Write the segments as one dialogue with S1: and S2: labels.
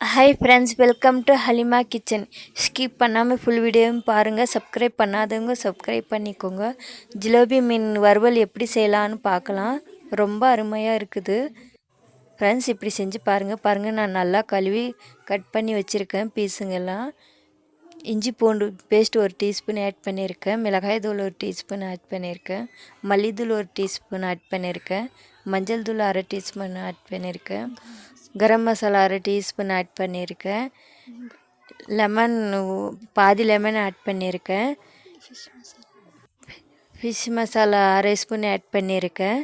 S1: Hi friends, welcome to Halima kitchen. Skip பண்ணாமல் full வீடியோவும் பாருங்கள். சப்ஸ்கிரைப் பண்ணாதவங்க சப்ஸ்கிரைப் பண்ணிக்கோங்க. ஜிலேபி மீன் வறுவல் எப்படி செய்யலான்னு பார்க்கலாம். ரொம்ப அருமையாக இருக்குது ஃப்ரெண்ட்ஸ். இப்படி செஞ்சு பாருங்கள். நான் நல்லா கழுவி கட் பண்ணி வச்சுருக்கேன் பீஸுங்கெல்லாம். இஞ்சி பூண்டு பேஸ்ட் 1 டீஸ்பூன் ஆட் பண்ணியிருக்கேன். மிளகாய் தூள் 1 டீஸ்பூன் ஆட் பண்ணியிருக்கேன். மல்லித்தூள் 1 டீஸ்பூன் ஆட் பண்ணியிருக்கேன். மஞ்சள் தூள் 1/2 டீஸ்பூன் ஆட் பண்ணியிருக்கேன். கரம் மசாலா 1/2 டீஸ்பூன் ஆட் பண்ணியிருக்கேன். லெமன் பாதி லெமன் ஆட் பண்ணியிருக்கேன். ஃபிஷ் மசாலா 1/2 ஸ்பூன் ஆட் பண்ணியிருக்கேன்.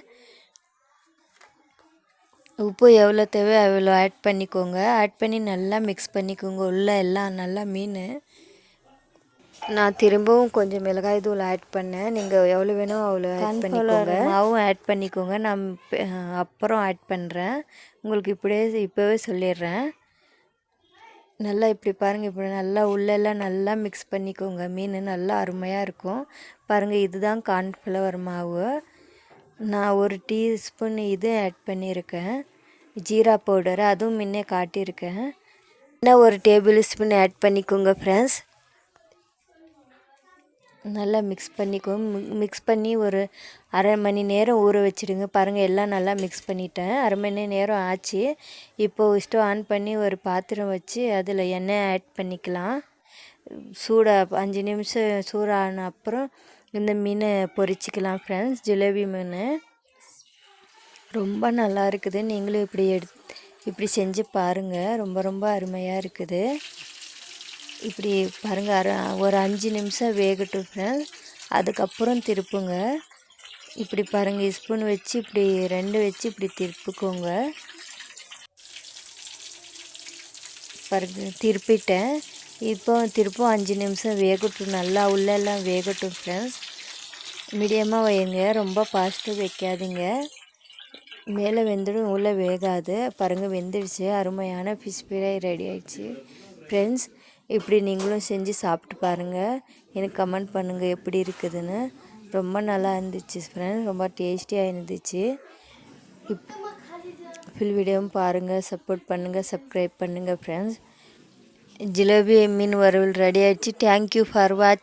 S1: உப்பு எவ்வளோ தேவை அவ்வளோ ஆட் பண்ணிக்கோங்க. ஆட் பண்ணி நல்லா மிக்ஸ் பண்ணிக்கோங்க. உள்ளே எல்லாம் நல்லா மீன். நான் திரும்பவும் கொஞ்சம் மிளகாய் தூள் ஆட் பண்ணேன். நீங்கள் எவ்வளோ வேணும் அவ்வளோ ஆட் பண்ணிக்கோங்க. மாவும் ஆட் பண்ணிக்கோங்க. நான் அப்புறம் ஆட் பண்ணுறேன். உங்களுக்கு இப்போவே சொல்லிடுறேன். நல்லா இப்படி பாருங்கள். இப்படி நல்லா உள்ளெல்லாம் நல்லா மிக்ஸ் பண்ணிக்கோங்க. மீன் நல்லா அருமையாக இருக்கும். பாருங்கள், இதுதான் கார்ன்ஃப்ளவர் மாவு. நான் 1 டீஸ்பூன் இது ஆட் பண்ணியிருக்கேன். ஜீரா பவுடர் அதுவும் முன்னே காட்டியிருக்கேன். இன்னும் 1 டேபிள் ஸ்பூன் ஆட் பண்ணிக்கோங்க ஃப்ரெண்ட்ஸ். நல்லா மிக்ஸ் பண்ணி ஒரு 1/2 மணி நேரம் ஊற வச்சுடுங்க. பாருங்கள், எல்லாம் நல்லா மிக்ஸ் பண்ணிட்டேன். 1/2 மணி நேரம் ஆச்சு. இப்போது ஸ்டவ் ஆன் பண்ணி ஒரு பாத்திரம் வச்சு அதில் எண்ணெய் ஆட் பண்ணிக்கலாம். 5 நிமிஷம் சூடான அப்புறம் இந்த மீனை பொரிச்சிக்கலாம் ஃப்ரெண்ட்ஸ். ஜிலேபி மீன் ரொம்ப நல்லா இருக்குது. நீங்களும் இப்படி செஞ்சு பாருங்கள். ரொம்ப ரொம்ப அருமையாக இருக்குது. இப்படி பாருங்கள், ஒரு 5 நிமிஷம் வேகட்டும் ஃப்ரெண்ட்ஸ். அதுக்கப்புறம் திருப்புங்க. இப்படி பாருங்கள், ஸ்பூன் வச்சு இப்படி 2 வச்சு இப்படி திருப்பிக்கோங்க. பாருங்கள், திருப்பிட்டேன். இப்போ திருப்பும் 5 நிமிஷம் வேகட்டும். நல்லா உள்ளெல்லாம் வேகட்டும் ஃப்ரெண்ட்ஸ். மீடியமாக வைங்க, ரொம்ப ஃபாஸ்ட்டாக வைக்காதீங்க. மேலே வெந்துடும், உள்ளே வேகாது. பாருங்கள், வெந்துடுச்சு. அருமையான ஃபிஷ் ஃப்ரை ரெடி ஆயிடுச்சு ஃப்ரெண்ட்ஸ். இப்படி நீங்களும் செஞ்சு சாப்பிட்டு பாருங்கள். எனக்கு கமெண்ட் பண்ணுங்கள் எப்படி இருக்குதுன்னு. ரொம்ப நல்லா இருந்துச்சு ஃப்ரெண்ட்ஸ். ரொம்ப டேஸ்டியாக இருந்துச்சு. ஃபுல் வீடியோவும் பாருங்கள். சப்போர்ட் பண்ணுங்கள், சப்ஸ்கிரைப் பண்ணுங்கள் ஃப்ரெண்ட்ஸ். ஜிலேபி மீன் வறுவல் ரெடி ஆகிடுச்சு. தேங்க்யூ ஃபார் வாட்சிங்.